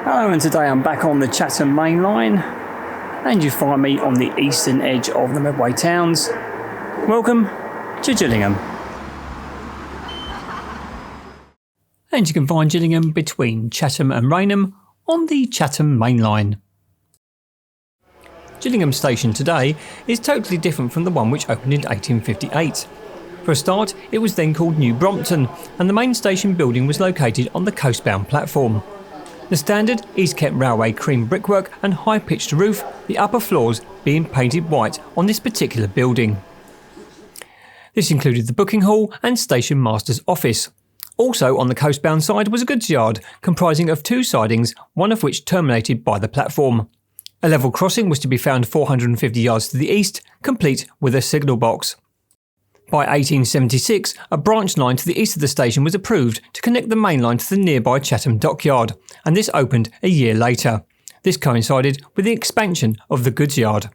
Hello, and today I'm back on the Chatham Main Line, and you find me on the eastern edge of the Medway Towns. Welcome to Gillingham. And you can find Gillingham between Chatham and Rainham on the Chatham Main Line. Gillingham Station today is totally different from the one which opened in 1858. For a start, it was then called New Brompton, and the main station building was located on the coastbound platform. The standard East Kent Railway cream brickwork and high-pitched roof, the upper floors being painted white on this particular building. This included the booking hall and station master's office. Also on the coastbound side was a goods yard, comprising of two sidings, one of which terminated by the platform. A level crossing was to be found 450 yards to the east, complete with a signal box. By 1876, a branch line to the east of the station was approved to connect the main line to the nearby Chatham Dockyard, and this opened a year later. This coincided with the expansion of the goods yard.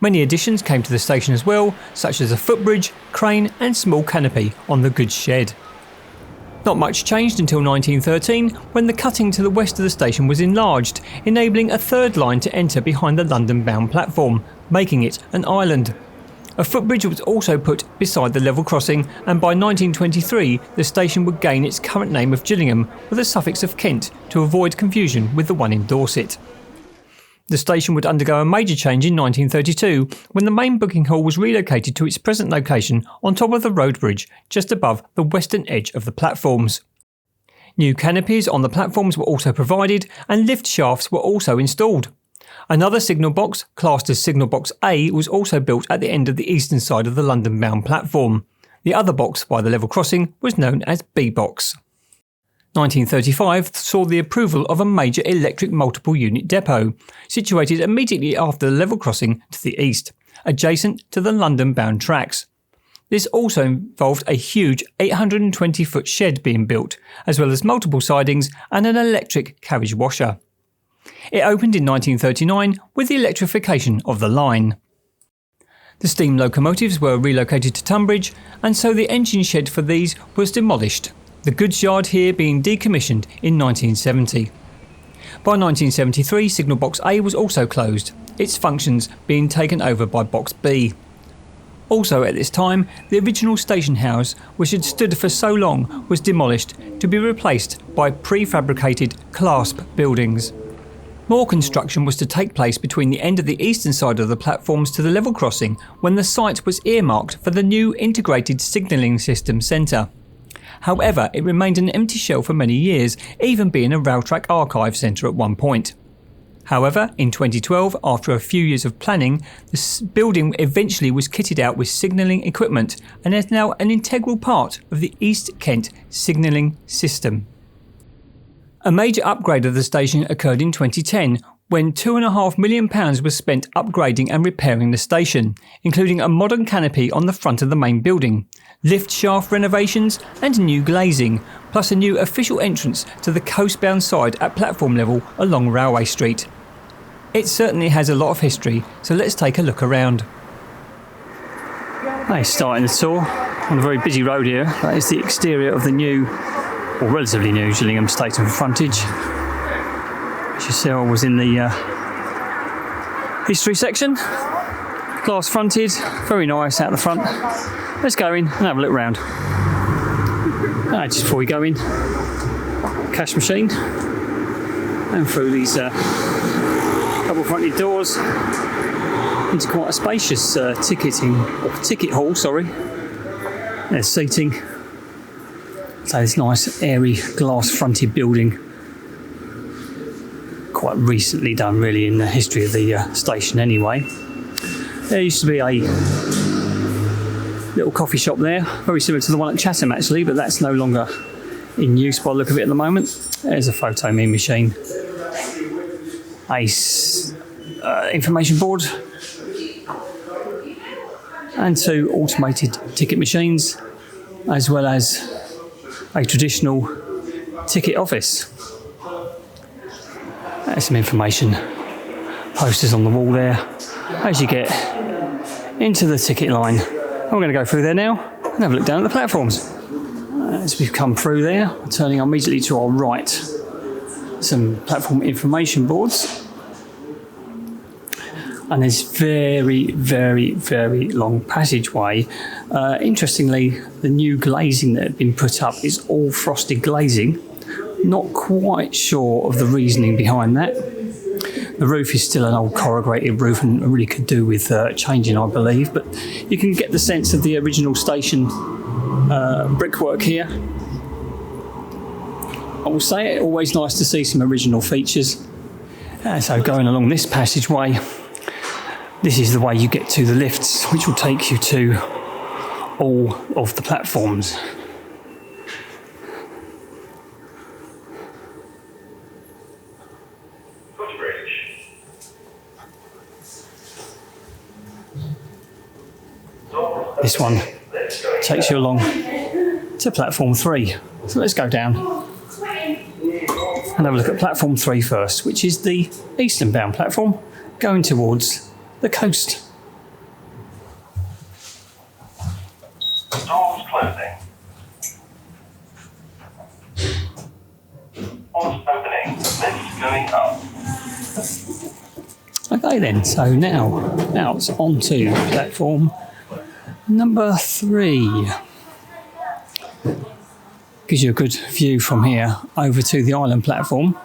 Many additions came to the station as well, such as a footbridge, crane and small canopy on the goods shed. Not much changed until 1913, when the cutting to the west of the station was enlarged, enabling a third line to enter behind the London-bound platform, making it an island. A footbridge was also put beside the level crossing, and by 1923 the station would gain its current name of Gillingham with a suffix of Kent to avoid confusion with the one in Dorset. The station would undergo a major change in 1932 when the main booking hall was relocated to its present location on top of the road bridge just above the western edge of the platforms. New canopies on the platforms were also provided, and lift shafts were also installed. Another signal box, classed as Signal Box A, was also built at the end of the eastern side of the London-bound platform. The other box by the level crossing was known as B Box. 1935 saw the approval of a major electric multiple unit depot, situated immediately after the level crossing to the east, adjacent to the London-bound tracks. This also involved a huge 820-foot shed being built, as well as multiple sidings and an electric carriage washer. It opened in 1939 with the electrification of the line. The steam locomotives were relocated to Tunbridge, and so the engine shed for these was demolished, the goods yard here being decommissioned in 1970. By 1973, Signal Box A was also closed, its functions being taken over by Box B. Also at this time, the original station house, which had stood for so long, was demolished to be replaced by prefabricated clasp buildings. More construction was to take place between the end of the eastern side of the platforms to the level crossing when the site was earmarked for the new Integrated Signalling System Centre. However, it remained an empty shell for many years, even being a Railtrack archive centre at one point. However, in 2012, after a few years of planning, this building eventually was kitted out with signalling equipment and is now an integral part of the East Kent signalling system. A major upgrade of the station occurred in 2010, when £2.5 million was spent upgrading and repairing the station, including a modern canopy on the front of the main building, lift shaft renovations and new glazing, plus a new official entrance to the coastbound side at platform level along Railway Street. It certainly has a lot of history, so let's take a look around. Starting the tour on a very busy road here. That is the exterior of the new, or relatively new, Gillingham Station frontage. As you see, I was in the history section. Glass fronted, very nice out the front. Let's go in and have a look round. Just before we go in, cash machine, and through these double fronted doors into quite a spacious ticket hall. There's seating. So this nice airy glass fronted building, quite recently done really in the history of the station anyway. There used to be a little coffee shop there, very similar to the one at Chatham actually, but that's no longer in use by the look of it at the moment. There's a photo meme machine, a information board, and two automated ticket machines, as well as a traditional ticket office. There's some information posters on the wall there as you get into the ticket line. And we're going to go through there now and have a look down at the platforms. As we've come through there, turning immediately to our right, some platform information boards. And this very, very, very long passageway. Interestingly, the new glazing that had been put up is all frosted glazing. Not quite sure of the reasoning behind that. The roof is still an old corrugated roof and really could do with changing, I believe. But you can get the sense of the original station brickwork here. I will say it, always nice to see some original features. So going along this passageway, this is the way you get to the lifts, which will take you to all of the platforms. This one takes you along to platform 3. So let's go down and have a look at platform 3 first, which is the eastern bound platform going towards the coast. Doors closing. Doors opening. Lifts going up. Okay then, so now it's on to platform number 3. Gives you a good view from here over to the island platform,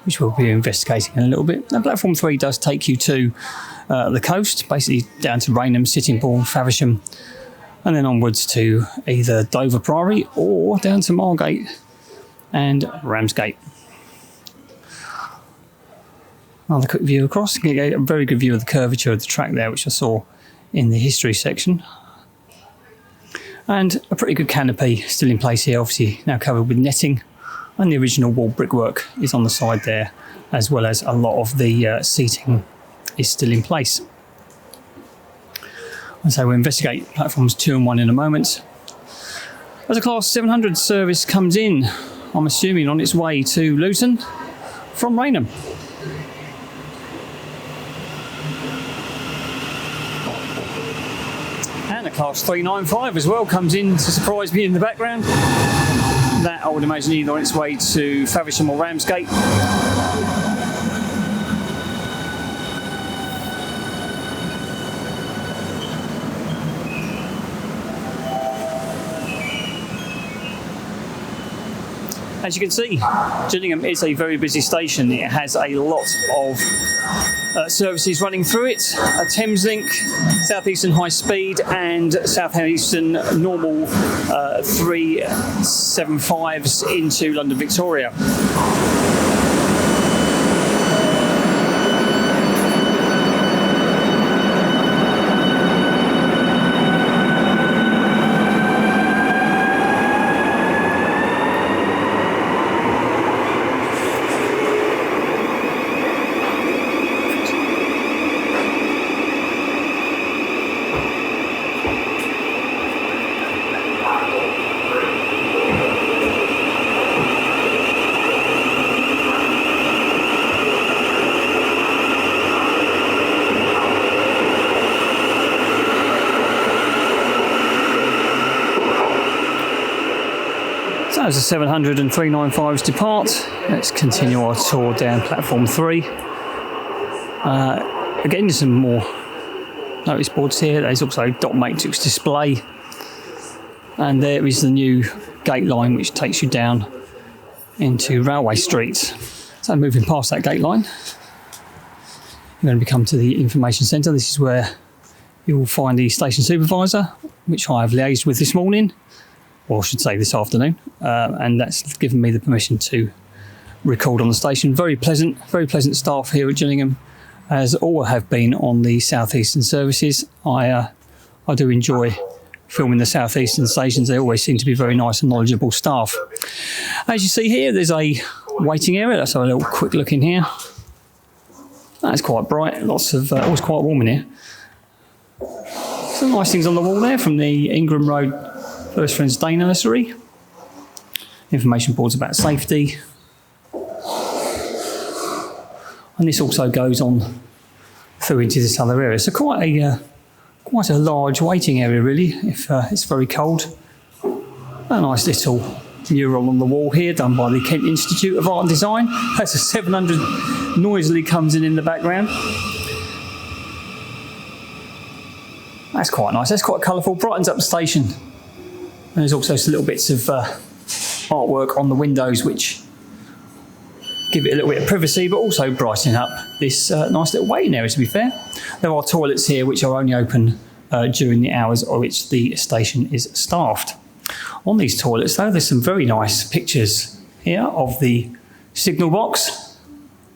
which we'll be investigating in a little bit. Now, platform 3 does take you to the coast, basically down to Rainham, Sittingbourne, Faversham, and then onwards to either Dover Priory or down to Margate and Ramsgate. Another quick view across. You get a very good view of the curvature of the track there, which I saw in the history section. And a pretty good canopy still in place here, obviously now covered with netting, and the original wall brickwork is on the side there, as well as a lot of the seating is still in place. And so we'll investigate platforms 2 and 1 in a moment. As a Class 700 service comes in, I'm assuming on its way to Luton from Rainham. And a Class 395 as well comes in to surprise me in the background. That I would imagine either on its way to Faversham or Ramsgate. As you can see, Gillingham is a very busy station. It has a lot of services running through it. Thameslink, South Eastern High Speed and South Eastern normal 375s into London Victoria. As the 700 and 395s depart, let's continue our tour down platform 3. Again, some more notice boards here. There's also dot matrix display, and there is the new gate line which takes you down into Railway Street. So moving past that gate line, you're going to come to the information centre. This is where you will find the station supervisor, which I have liaised with this morning, or I should say this afternoon, and that's given me the permission to record on the station. Very pleasant staff here at Gillingham, as all have been on the South Eastern services. I do enjoy filming the South Eastern stations. They always seem to be very nice and knowledgeable staff. As you see here, there's a waiting area. Let's have a little quick look in here. That's quite bright. Lots of always quite warm in here. Some nice things on the wall there from the Ingram Road First Friends Day Nursery. Information boards about safety. And this also goes on through into this other area. So quite a large waiting area really, if it's very cold. A nice little mural on the wall here done by the Kent Institute of Art and Design. That's a 700 noisily comes in the background. That's quite nice. That's quite colourful. Brightens up the station. And there's also some little bits of artwork on the windows which give it a little bit of privacy, but also brighten up this nice little waiting area, to be fair. There are toilets here which are only open during the hours of which the station is staffed. On these toilets, though, there's some very nice pictures here of the signal box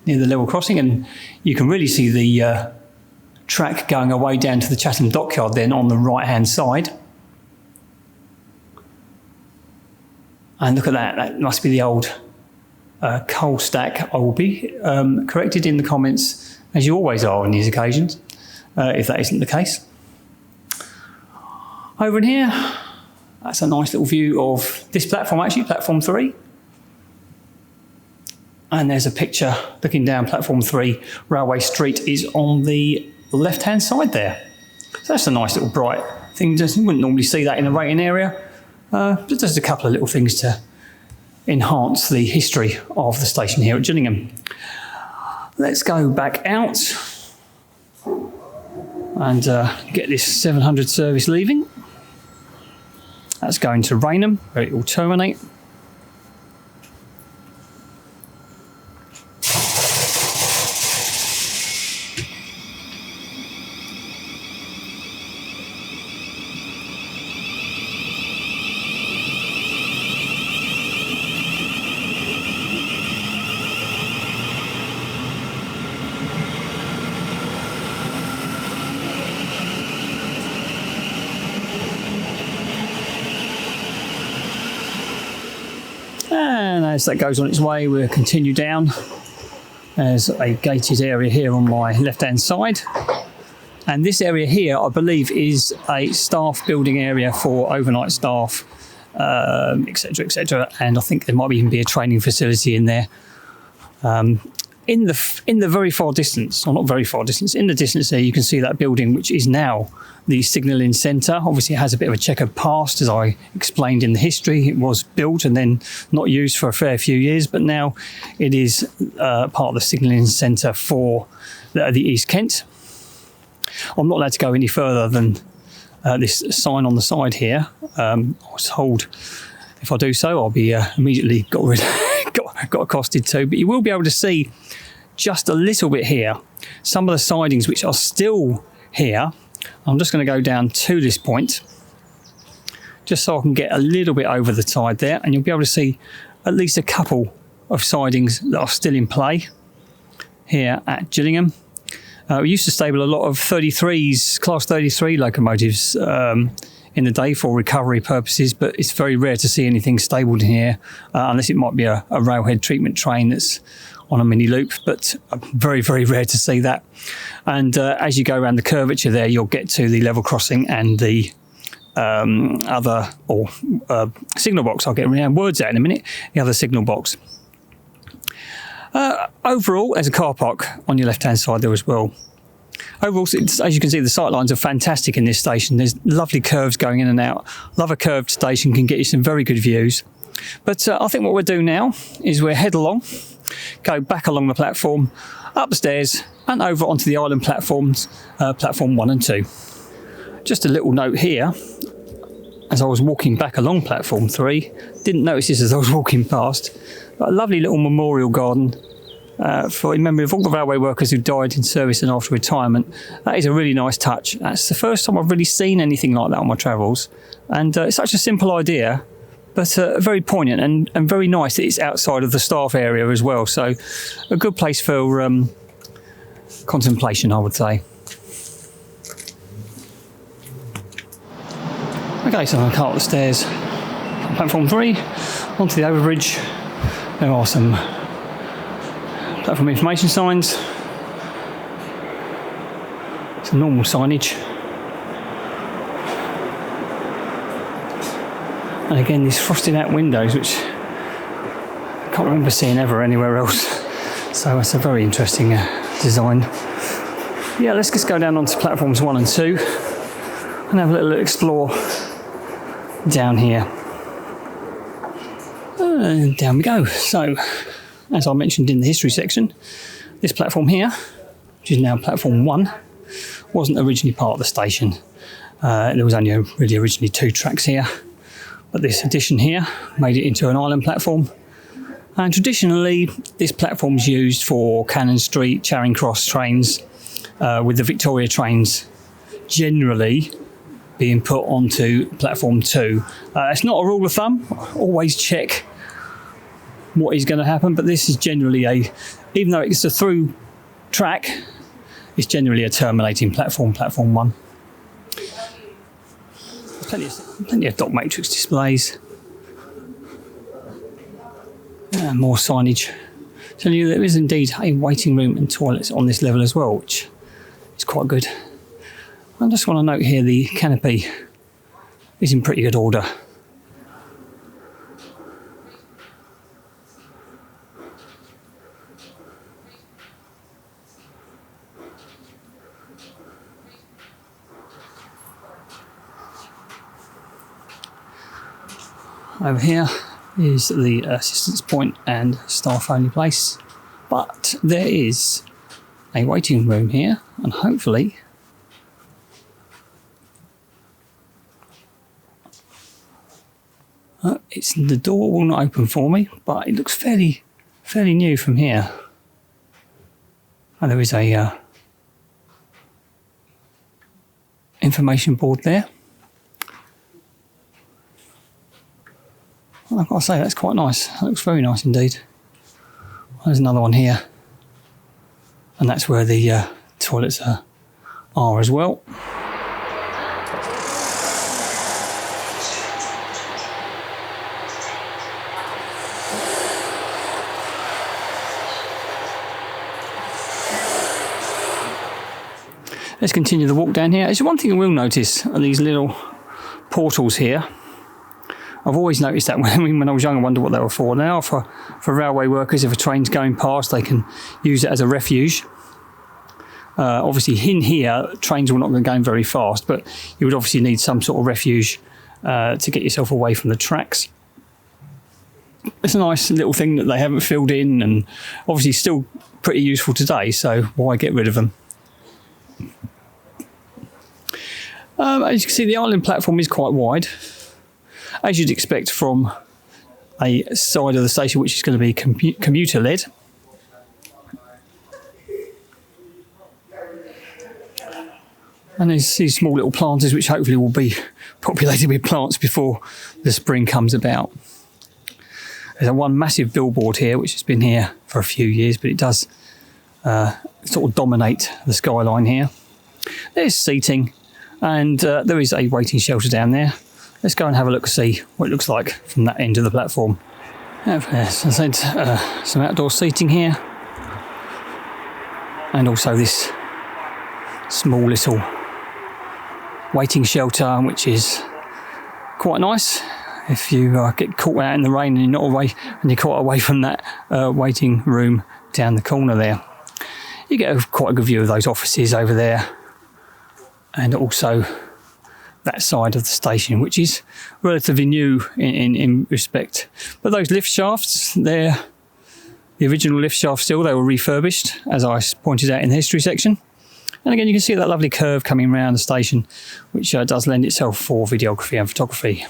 near the level crossing, and you can really see the track going away down to the Chatham dockyard then on the right-hand side. And look at that, that must be the old coal stack. I will be corrected in the comments, as you always are on these occasions, if that isn't the case. Over in here, that's a nice little view of this platform, actually, platform 3. And there's a picture looking down platform 3. Railway Street is on the left-hand side there. So that's a nice little bright thing. You wouldn't normally see that in a waiting area. But there's a couple of little things to enhance the history of the station here at Gillingham. Let's go back out and get this 700 service leaving. That's going to Rainham, where it will terminate. And as that goes on its way, we'll continue down. There's a gated area here on my left-hand side. And this area here, I believe, is a staff building area for overnight staff, etc., etc. And I think there might even be a training facility in there. In the very far distance, or not very far distance, in the distance there, you can see that building, which is now the signalling centre. Obviously, it has a bit of a checkered past, as I explained in the history. It was built and then not used for a fair few years, but now it is part of the signalling centre for the East Kent. I'm not allowed to go any further than this sign on the side here. I was told if I do so, I'll be immediately got accosted too. But you will be able to see just a little bit here some of the sidings which are still here. I'm just going to go down to this point just so I can get a little bit over the tide there, and you'll be able to see at least a couple of sidings that are still in play here at Gillingham. We used to stable a lot of 33s, class 33 locomotives in the day for recovery purposes, but it's very rare to see anything stabled in here unless it might be a railhead treatment train that's on a mini loop, but very, very rare to see that. And as you go around the curvature there, you'll get to the level crossing and the signal box. I'll get words out in a minute. The other signal box. Overall, there's a car park on your left-hand side there as well. Overall, as you can see, the sight lines are fantastic in this station. There's lovely curves going in and out. Love a curved station, can get you some very good views. But I think what we'll do now is we'll head along, go back along the platform, up the stairs and over onto the island platforms, platform 1 and 2. Just a little note here, as I was walking back along platform 3, didn't notice this as I was walking past, but a lovely little memorial garden in memory of all the railway workers who died in service and after retirement. That is a really nice touch. That's the first time I've really seen anything like that on my travels, and it's such a simple idea, but very poignant and very nice that it's outside of the staff area as well. So a good place for contemplation, I would say. Okay, so I'm going to cut up the stairs from platform 3 onto the overbridge. There are some platform information signs, some normal signage, and again these frosted out windows which I can't remember seeing ever anywhere else, so it's a very interesting design. Yeah, let's just go down onto platforms 1 and 2 and have a little explore down here. And down we go. So, as I mentioned in the history section, this platform here, which is now platform 1, wasn't originally part of the station. There was only really originally 2 tracks here, but this addition here made it into an island platform. And traditionally, this platform is used for Cannon Street, Charing Cross trains, with the Victoria trains generally being put onto platform 2. It's not a rule of thumb. Always check what is going to happen, but this is generally even though it's a through track, it's generally a terminating platform, platform 1. There's plenty of dot matrix displays. More signage. Tell you there is indeed a waiting room and toilets on this level as well, which is quite good. I just want to note here the canopy is in pretty good order. Over here is the assistance point and staff only place, but there is a waiting room here, and hopefully the door will not open for me, but it looks fairly new from here. And there is a information board there. I've got to say, that's quite nice. That looks very nice indeed. There's another one here. And that's where the toilets are as well. Let's continue the walk down here. There's one thing I will notice are these little portals here. I've always noticed that when I was young, I wondered what they were for. Now, for railway workers, if a train's going past, they can use it as a refuge. Obviously, in here, trains will not be going very fast, but you would obviously need some sort of refuge to get yourself away from the tracks. It's a nice little thing that they haven't filled in, and obviously still pretty useful today, so why get rid of them? As you can see, the island platform is quite wide, as you'd expect from a side of the station which is going to be commuter-led. And there's these small little planters which hopefully will be populated with plants before the spring comes about. There's one massive billboard here which has been here for a few years, but it does sort of dominate the skyline here. There's seating, and there is a waiting shelter down there. Let's go and have a look and see what it looks like from that end of the platform. As I said, some outdoor seating here, and also this small little waiting shelter, which is quite nice if you get caught out in the rain and you're caught away from that waiting room down the corner there. You get quite a good view of those offices over there, and also that side of the station, which is relatively new in respect. But those lift shafts, they're the original lift shafts still. They were refurbished, as I pointed out in the history section. And again, you can see that lovely curve coming around the station, which does lend itself for videography and photography.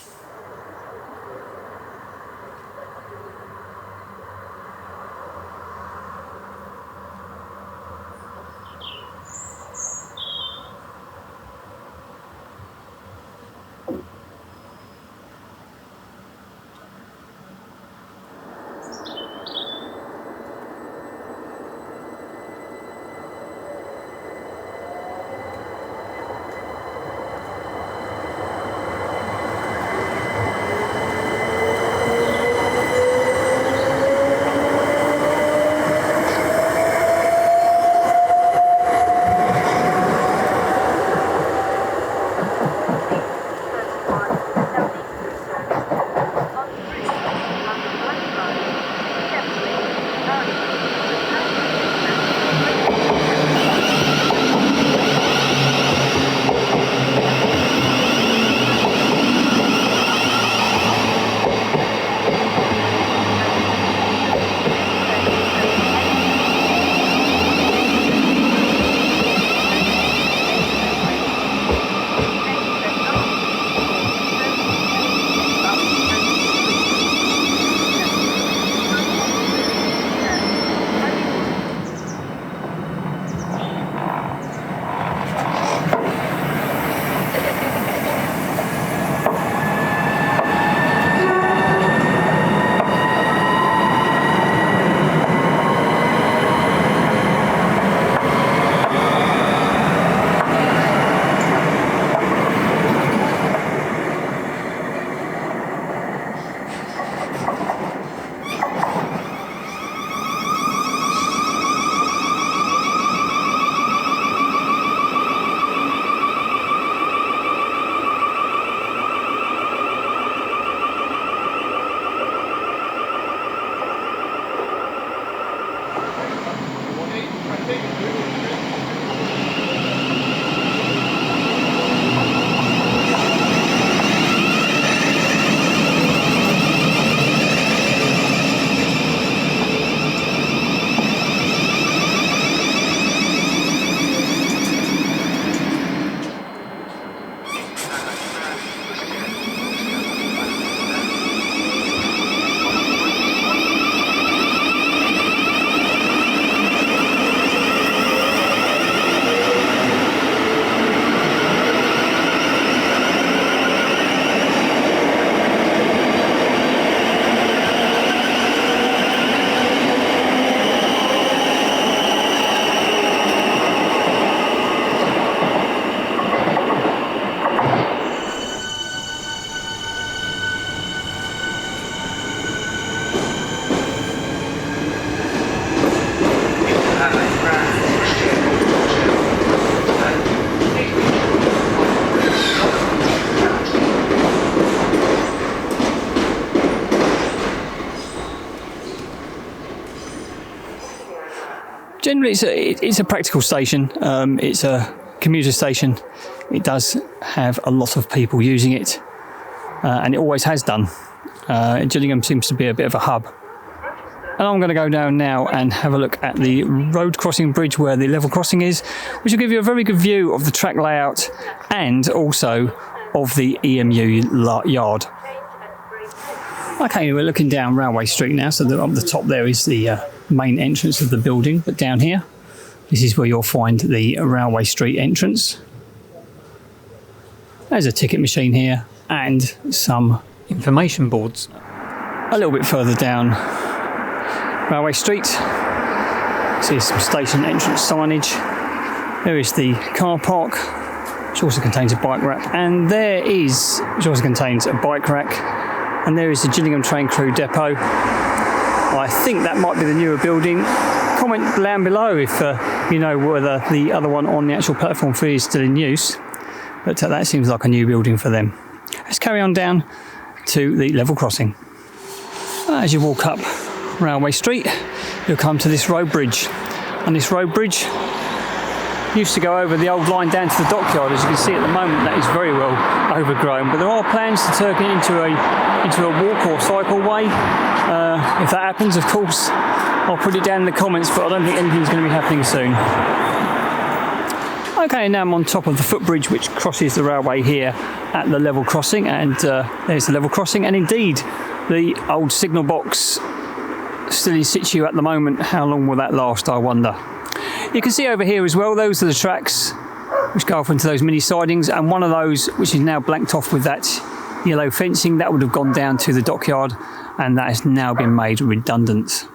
Generally, it's a practical station. It's a commuter station. It does have a lot of people using it, and it always has done. Gillingham seems to be a bit of a hub. And I'm going to go down now and have a look at the road crossing bridge where the level crossing is, which will give you a very good view of the track layout and also of the EMU yard. Okay, we're looking down Railway Street now, so up the top there is the main entrance of the building, but down here, this is where you'll find the Railway Street entrance. There's a ticket machine here and some information boards. A little bit further down Railway Street, see some station entrance signage. There is the car park, which also contains a bike rack, and which also contains a bike rack, and there is the Gillingham Train Crew Depot. I think that might be the newer building. Comment down below if you know whether the other one on the actual platform 3 is still in use, but that seems like a new building for them. Let's carry on down to the level crossing. As you walk up Railway Street, you'll come to this road bridge, and this road bridge used to go over the old line down to the dockyard. As you can see at the moment, that is very well overgrown, but there are plans to turn it into a walk or cycleway. If that happens, of course, I'll put it down in the comments, but I don't think anything's going to be happening soon. Okay, now I'm on top of the footbridge which crosses the railway here at the level crossing, and there's the level crossing, and indeed the old signal box still in situ at the moment. How long will that last, I wonder? You can see over here as well, those are the tracks which go off into those mini sidings, and one of those which is now blanked off with that yellow fencing, that would have gone down to the dockyard, and that has now been made redundant.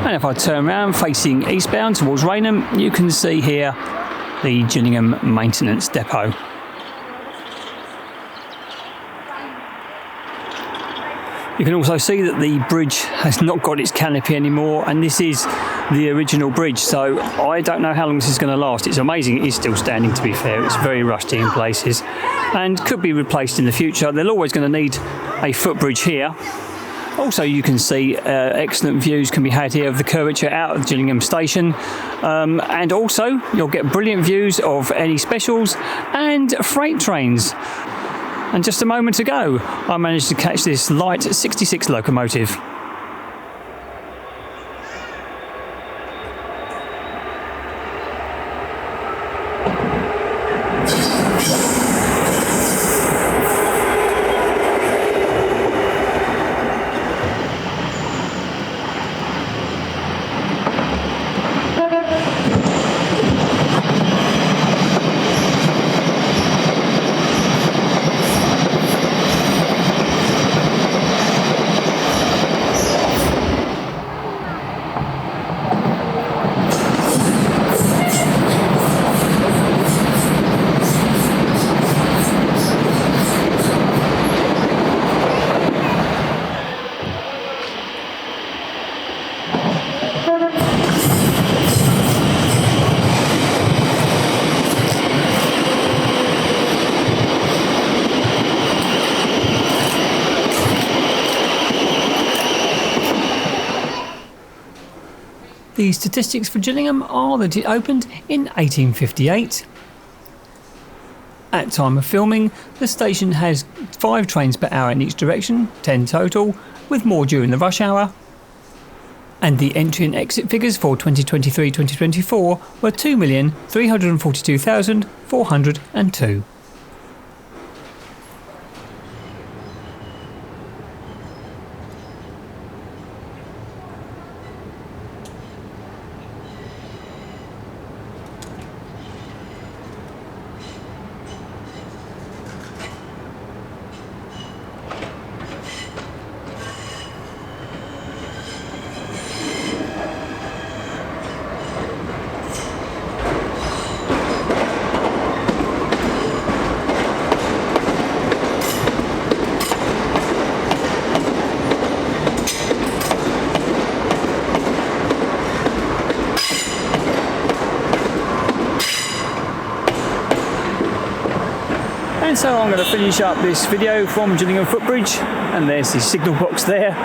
And if I turn around facing eastbound towards Raynham, you can see here the Gillingham Maintenance Depot. You can also see that the bridge has not got its canopy anymore, and this is the original bridge, so I don't know how long this is going to last. It's amazing it is still standing, to be fair. It's very rusty in places and could be replaced in the future. They're always going to need a footbridge here. Also, you can see excellent views can be had here of the curvature out of Gillingham Station, and also you'll get brilliant views of any specials and freight trains. And just a moment ago, I managed to catch this light 66 locomotive. The statistics for Gillingham are that it opened in 1858. At time of filming, the station has 5 trains per hour in each direction, 10 total, with more during the rush hour. And the entry and exit figures for 2023-2024 were 2,342,402. And so I'm going to finish up this video from Gillingham Footbridge. and there's the signal box there.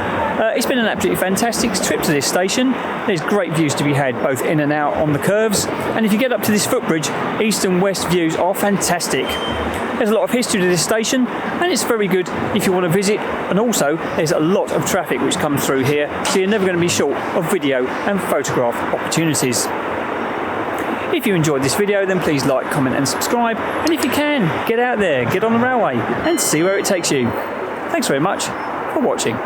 It's been an absolutely fantastic trip to this station. There's great views to be had both in and out on the curves, and if you get up to this footbridge, east and west views are fantastic. There's a lot of history to this station, and it's very good if you want to visit, and also there's a lot of traffic which comes through here, so you're never going to be short of video and photograph opportunities. If you enjoyed this video, then please like, comment and subscribe, and if you can, get out there, get on the railway and see where it takes you. Thanks very much for watching.